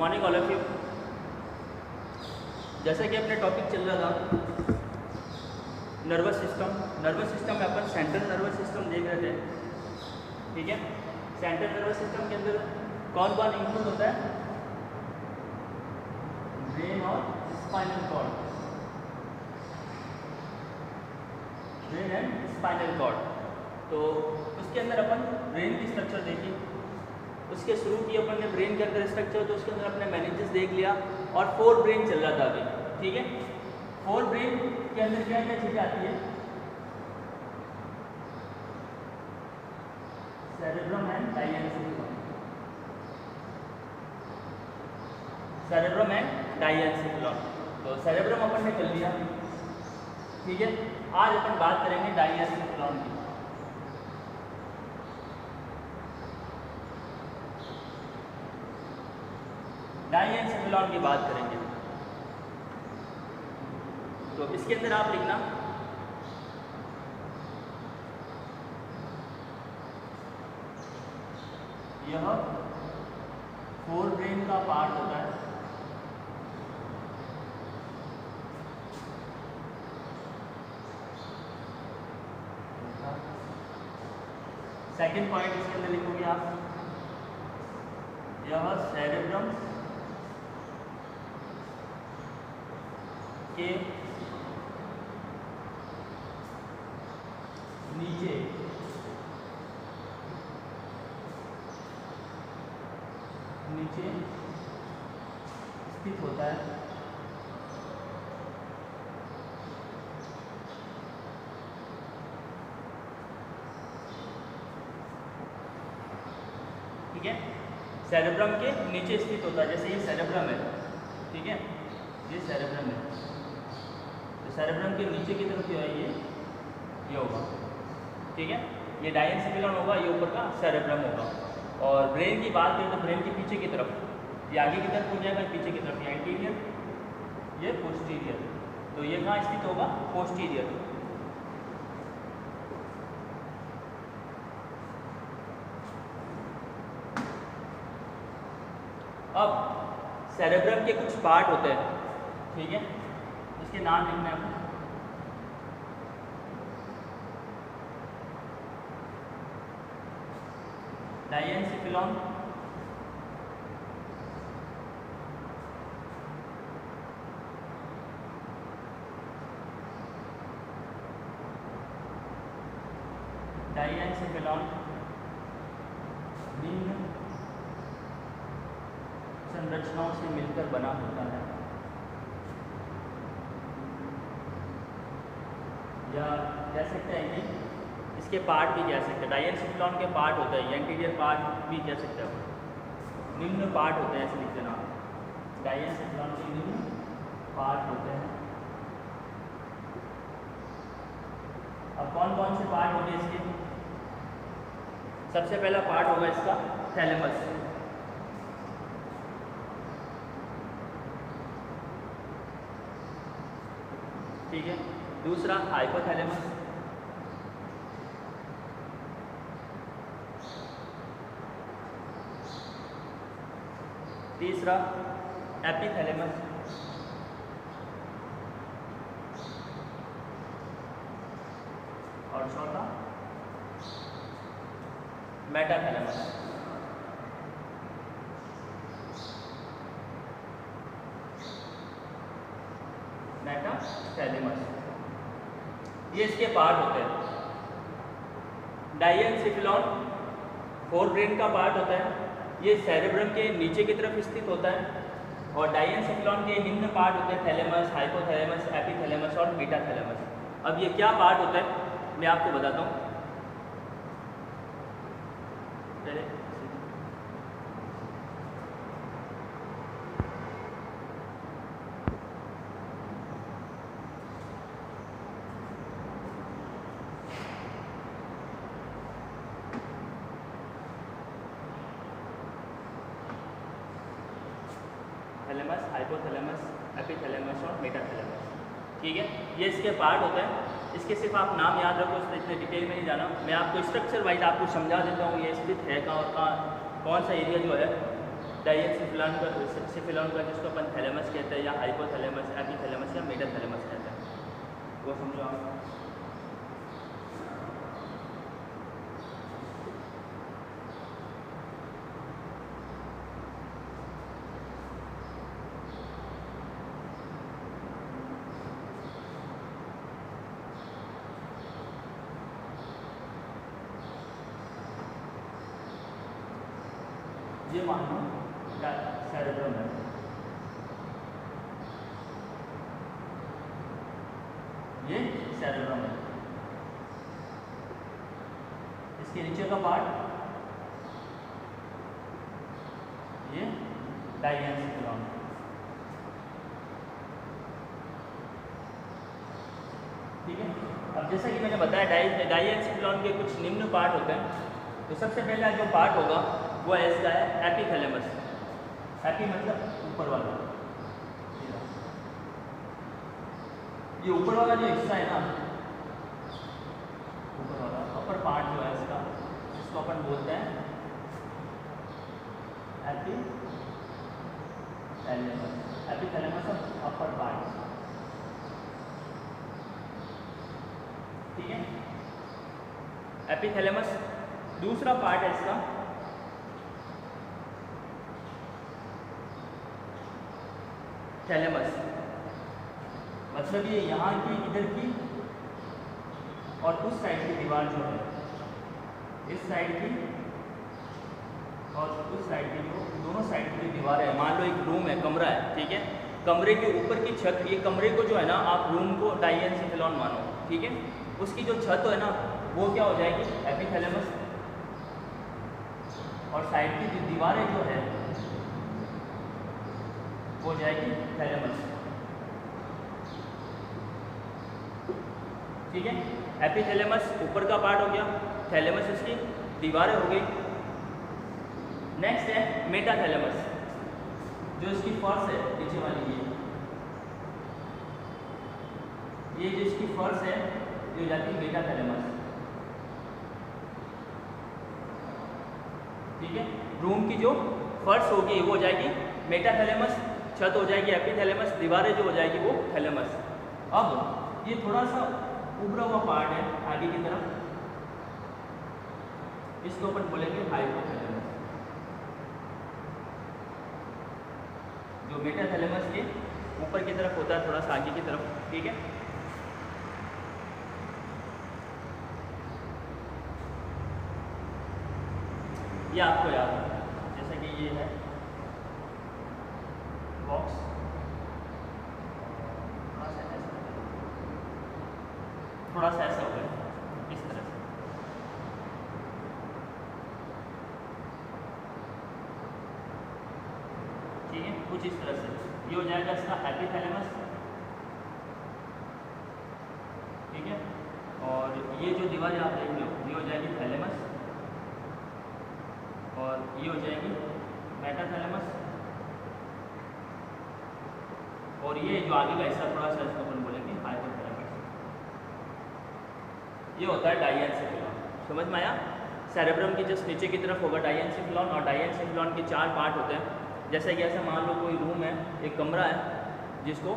Morning all of you. जैसा कि अपने टॉपिक चल रहा था नर्वस सिस्टम में अपन सेंट्रल नर्वस सिस्टम देख रहे थे, ठीक है। सेंट्रल नर्वस सिस्टम के अंदर कौन कौन इंक्लूड होता है? ब्रेन और spinal cord, brain and spinal cord. तो उसके अंदर अपन ब्रेन की स्ट्रक्चर देखी, उसके शुरू की अपन ने ब्रेन के अंदर स्ट्रक्चर, तो उसके अंदर अपने मैनेजेस देख लिया और 4 ब्रेन चल रहा था अभी, ठीक है। 4 ब्रेन के अंदर क्या क्या चीज़ें आती है? Cerebrum and diencephalon, cerebrum and diencephalon. तो सेरेब्रम अपन ने कर लिया, ठीक है। आज अपन बात करेंगे डायएन्सेफेलॉन की। डायएन्सेफेलॉन की बात करेंगे तो इसके अंदर आप लिखना यह 4 ब्रेन का पार्ट होता है, सेकंड पॉइंट इसके अंदर लिखोगे आप, यह सेरेब्रम के नीचे स्थित होता है, ठीक है। सेरेब्रम के नीचे स्थित होता है, जैसे ये सेरेब्रम है, ठीक है, ये सेरेब्रम है। तो सेरेब्रम के नीचे की तरफ जो है ये होगा, ठीक है। ये डायएन्सेफेलॉन होगा, ये ऊपर का सेरेब्रम होगा। और ब्रेन की बात करें तो ब्रेन के पीछे की तरफ, ये आगे की तरफ हो जाएगा, पीछे की तरफ ये एंटीरियर, ये पोस्टीरियर। तो ये कहाँ स्थित होगा? पोस्टीरियर। अब सेरेब्रम के कुछ पार्ट होते हैं, ठीक है, इसके नाम लिखना है आपको। डायएन्सेफेलॉन, डायएन्सेफेलॉन निम्न संरचनाओं से मिलकर बना होता है, या कह सकते हैं कि इसके पार्ट भी कह सकते हैं। डायएन्सेफेलॉन के पार्ट होता है, एंटीरियर पार्ट भी कह सकते हैं, निम्न पार्ट होते हैं, ऐसे लिख देना। डायएन्सेफेलॉन के निम्न पार्ट होते हैं। अब कौन कौन से पार्ट होंगे इसके? सबसे पहला पार्ट होगा इसका थैलेमस, ठीक है। दूसरा हाइपोथैलेमस, तीसरा एपिथैलेमस, और चौथा मेटाथैलेमस। मेटाथैलेमस ये इसके पार्ट होते हैं। डायएन्सेफेलॉन 4 ब्रेन का पार्ट होता है, ये सेरेब्रम के नीचे की तरफ स्थित होता है। और डायएन्सेफेलॉन के निम्न पार्ट होते हैं थैलेमस, हाइपोथैलेमस, एपिथैलेमस और मेटाथैलेमस। अब ये क्या पार्ट होता है मैं आपको बताता हूँ। थैलेमस, हाइपोथैलेमस, एपिथैलेमस और मेटाथैलेमस, ठीक है। ये इसके पार्ट होते हैं। इसके सिर्फ आप नाम याद रखो, उसमें इतने डिटेल में नहीं जाना। मैं आपको स्ट्रक्चर वाइज आपको समझा देता हूँ ये स्थित है कहाँ और कहाँ, कौन सा एरिया जो है डाइएनसेफेलॉन का जिसको अपन थैलेमस कहते हैं या हाइपोथैलेमस, एपिथैलेमस या मेटाथैलेमस कहते हैं, वो समझो आप। ये मान लो सेरेब्रम है, ये सेरेब्रम है, इसके नीचे का पार्ट ये डाइएनसेफेलॉन। ठीक है, अब जैसा कि मैंने बताया डाइएनसेफेलॉन के कुछ निम्न पार्ट होते हैं। तो सबसे पहला जो पार्ट होगा वो है इसका है एपिथैलेमस। एपी मतलब ऊपर वाला, ये ऊपर वाला जो हिस्सा है ना, ऊपर वाला अपर पार्ट जो है इसका, इसको अपन बोलते हैं epithalamus. Epithalamus of upper part. ठीक है, एपिथैलेमस। दूसरा पार्ट है इसका थैलेमस, मतलब ये यहाँ की इधर की और उस साइड की दीवार जो है, इस साइड की और उस साइड की, जो दोनों साइड की दीवार है। मान लो एक रूम है, कमरा है, ठीक है, कमरे के ऊपर की छत, ये कमरे को जो है ना आप रूम को डाइएनसेफेलॉन मानो, ठीक है, उसकी जो छत है ना वो क्या हो जाएगी एपिथैलेमस, और साइड की जो दीवारें जो है हो जाएगी थैलेमस। ठीक है, एपिथैलेमस ऊपर का पार्ट हो गया, थैलेमस उसकी दीवारें हो गई। नेक्स्ट है मेटाथैलेमस, जो इसकी फर्श है नीचे वाली, ये जो इसकी फर्श है ये हो जाती है मेटाथैलेमस। ठीक है, रूम की जो फर्श होगी वो हो जाएगी मेटाथैलेमस, छत हो जाएगी एपिथैलेमस, दीवारें जो हो जाएगी वो थैलेमस। अब ये थोड़ा सा उभरा हुआ पार्ट है आगे की तरफ, इसको अपन बोलेंगे हाइपोथैलेमस, जो मेटाथैलेमस के ऊपर की तरफ होता है, थोड़ा सा आगे की तरफ। ठीक है, ये आपको याद है, जैसे कि ये है बॉक्स, थोड़ा सा ऐसा हो गया इस तरह से। ठीक है, कुछ इस तरह से ये हो जाएगा इसका एपिथैलेमस। ठीक है, और ये जो दीवार आप देख रहे हो ये हो जाएगी थैलेमस, और ये हो जाएगी मेटाथैलेमस, और ये जो आगे का हिस्सा थोड़ा सा इसको अपन बोलेंगे हाइपोथैलेमस। ये होता है डाइएनसेफेलॉन। समझ में आया? सेरेब्रम की जस्ट नीचे की तरफ होगा डाइएनसेफेलॉन, और डाइएनसेफेलॉन के 4 पार्ट होते हैं। जैसे कि ऐसा मान लो कोई रूम है, एक कमरा है जिसको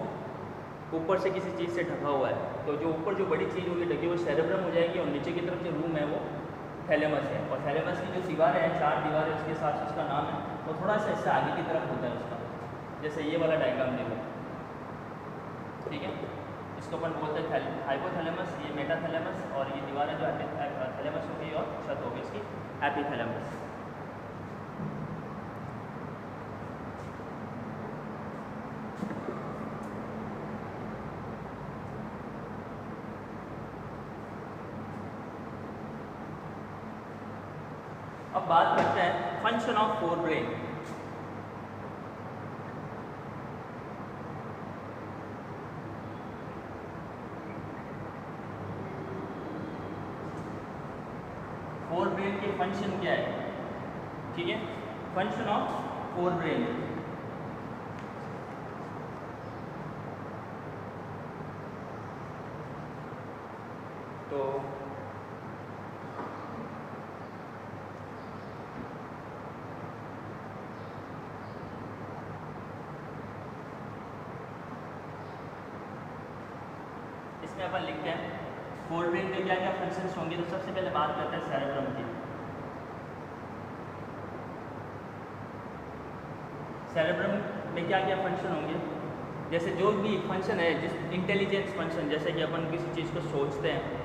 ऊपर से किसी चीज़ से ढका हुआ है, तो जो ऊपर जो बड़ी चीज़ होगी ढकी वो सेरेब्रम हो जाएगी, और नीचे की तरफ जो रूम है वो थैलेमस है। और थैलेमस की जो दीवारें हैं, 4 दीवारें, उसके साथ उसका नाम है, वो थोड़ा सा इससे आगे की तरफ होता है उसका, जैसे ये वाला डायग्राम देखो। ठीक है, इसको अपन बोलते हैं हाइपोथैलेमस, ये मेटाथैलेमस, और ये दीवारें जो थैलेमस हो गई और छत हो गई इसकी एपिथैलेमस। अब बात करते हैं फंक्शन ऑफ फोरब्रेन। फोरब्रेन के फंक्शन क्या है? ठीक है, फंक्शन ऑफ फोरब्रेन। तो इसमें अपन लिखते हैं फोर ब्रेन के क्या क्या फंक्शंस होंगे। तो सबसे पहले बात करते हैं सेरेब्रम की। सेरेब्रम में क्या क्या फंक्शन होंगे, जैसे जो भी फंक्शन है, जिस इंटेलिजेंस फंक्शन, जैसे कि अपन किसी चीज़ को सोचते हैं,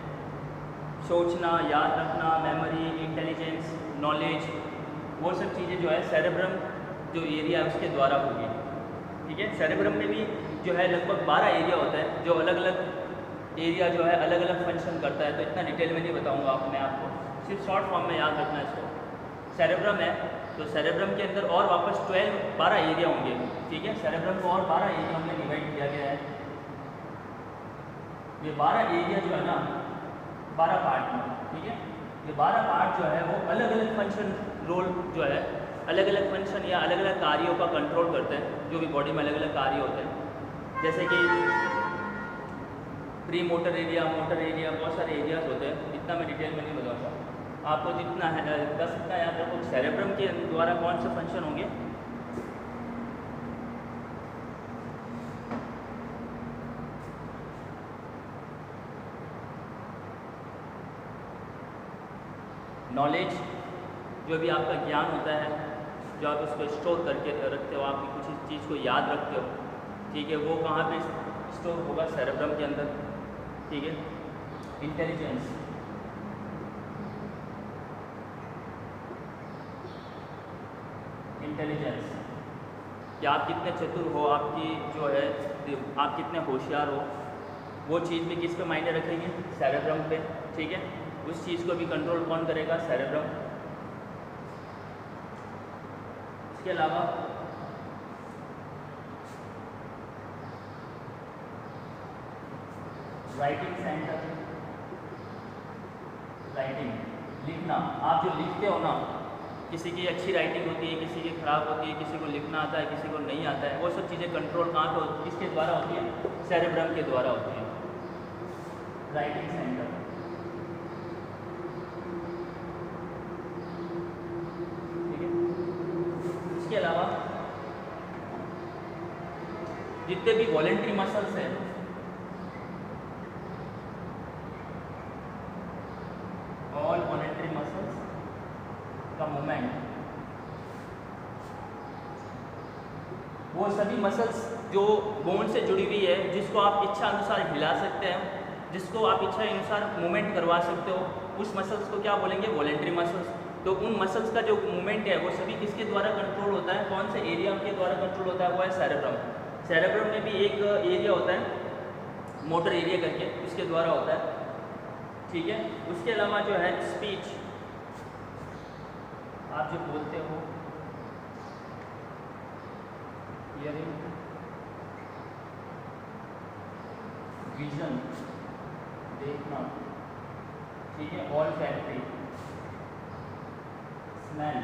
सोचना, याद रखना, मेमोरी, इंटेलिजेंस, नॉलेज, वो सब चीज़ें जो है सेरेब्रम जो एरिया है उसके द्वारा होगी। ठीक है, सेरेब्रम में भी जो है लगभग 12 एरिया होता है, जो अलग अलग एरिया जो है अलग अलग फंक्शन करता है। तो इतना डिटेल में नहीं बताऊंगा मैं आपको, सिर्फ शॉर्ट फॉर्म में याद रखना है इसको। सेरेब्रम है तो सेरेब्रम के अंदर और वापस 12 एरिया होंगे। ठीक है, सेरेब्रम को और 12 एरिया में डिवाइड किया गया है। ये 12 एरिया जो है ना 12 पार्ट में, ठीक है, ये 12 पार्ट जो है वो अलग अलग फंक्शन रोल जो है अलग अलग फंक्शन या अलग अलग कार्यों का कंट्रोल करते हैं, जो भी बॉडी में अलग अलग कार्य होते हैं। जैसे कि pre motor area, motor area, बहुत सारे एरियाज होते हैं, इतना मैं डिटेल में नहीं बताऊँगा आपको। जितना है बस इतना याद रखो, सेरेब्रम के द्वारा कौन से फंक्शन होंगे। नॉलेज, जो भी आपका ज्ञान होता है, जो आप उसको स्टोर करके रखते हो, आप कुछ चीज़ को याद रखते हो, ठीक है, वो कहाँ पे स्टोर होगा, सेरेब्रम के अंदर। ठीक है, इंटेलिजेंस, इंटेलिजेंस कि आप कितने चतुर हो, आपकी जो है आप कितने होशियार हो, वो चीज़ भी किस पे मायने रखेंगे, सेरेब्रम पे। ठीक है, उस चीज़ को भी कंट्रोल कौन करेगा, सेरेब्रम। इसके अलावा राइटिंग सेंटर, राइटिंग, लिखना, आप जो लिखते हो ना, किसी की अच्छी राइटिंग होती है, किसी की खराब होती है, किसी को लिखना आता है, किसी को नहीं आता है, वो सब चीज़ें कंट्रोल कहाँ पे होती है, किसके द्वारा होती है, सेरेब्रम के द्वारा होती है, राइटिंग सेंटर। ठीक है, इसके अलावा जितने भी वॉलेंट्री मसल्स हैं, ऑल वॉलेंट्री मसल्स का मूवमेंट, वो सभी मसल्स जो बोन से जुड़ी हुई है, जिसको आप इच्छा अनुसार हिला सकते हैं, जिसको आप इच्छा अनुसार मूवमेंट करवा सकते हो, उस मसल्स को क्या बोलेंगे, वॉलेंट्री मसल्स। तो उन मसल्स का जो मूवमेंट है वो सभी किसके द्वारा कंट्रोल होता है, कौन से एरिया के द्वारा कंट्रोल होता है, वो है सेरेब्रम। सेरेब्रम में भी एक एरिया होता है मोटर एरिया करके, उसके द्वारा होता है। ठीक है, उसके अलावा जो है स्पीच, आप जो बोलते हो, हियरिंग, विजन, देखना, ठीक है, ऑल्फैक्टरी, स्मेल।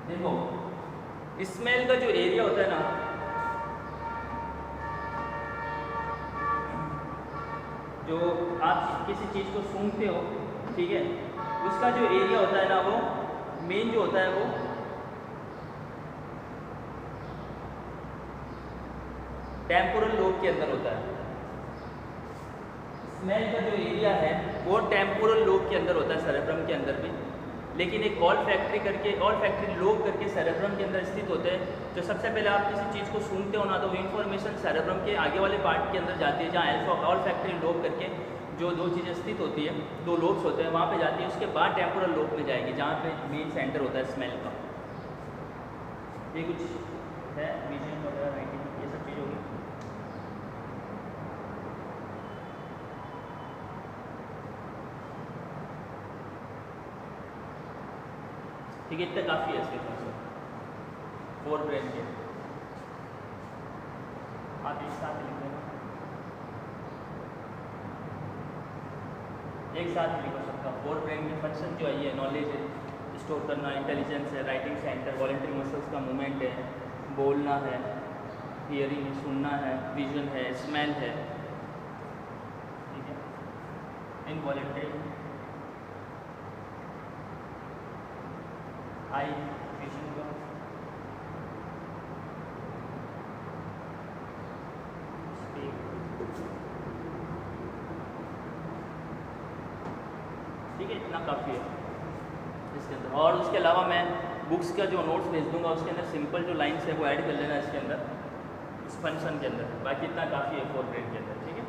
देखो स्मेल का जो एरिया होता है ना, जो आप किसी चीज़ को सूंघते हो, ठीक है, उसका जो एरिया होता है ना, वो मेन जो होता है वो टेम्पोरल लोब के अंदर होता है। स्मेल का जो एरिया है वो टेम्पोरल लोब के अंदर होता है, सेरेब्रम के अंदर भी। लेकिन एक ऑल्फैक्टरी करके, ऑल्फैक्टरी लोब करके सेरेब्रम के अंदर स्थित होते हैं। जो सबसे पहले आप किसी चीज़ को सूंघते हो ना, तो वो इन्फॉर्मेशन सेरेब्रम के आगे वाले पार्ट के अंदर जाती है, जहाँ ऑल्फैक्टरी लोब करके जो दो चीज़ें स्थित होती है, दो लोब्स होते हैं, वहाँ पे जाती है। उसके बाद टेम्पोरल लोब में जाएगी, जहाँ पे मेन सेंटर होता है स्मेल का। ये कुछ है विजन वगैरह, राइटिंग, ये सब चीज़ होगी। ठीक है, इतना काफ़ी है इसके फंक्शन फोर ब्रेन के। आप एक साथ लिख लेना, एक साथ ही लिखो सबका। फोर ब्रेन के फंक्शन जो है ये नॉलेज है, स्टोर करना, इंटेलिजेंस है, राइटिंग सेंटर, वॉलेंट्री मसल्स का मूवमेंट है, बोलना है, हियरिंग है, सुनना है, विजन है, स्मेल है, ठीक है, इनवॉलेंट्री आई विजन का, स्पीक, ठीक है, इतना काफ़ी है इसके अंदर। और उसके अलावा मैं बुक्स का जो नोट्स भेज दूंगा उसके अंदर सिंपल जो लाइन्स है वो ऐड कर लेना इसके अंदर, इस फंक्शन के अंदर। बाकी इतना काफ़ी है 4th ग्रेड के अंदर, ठीक है।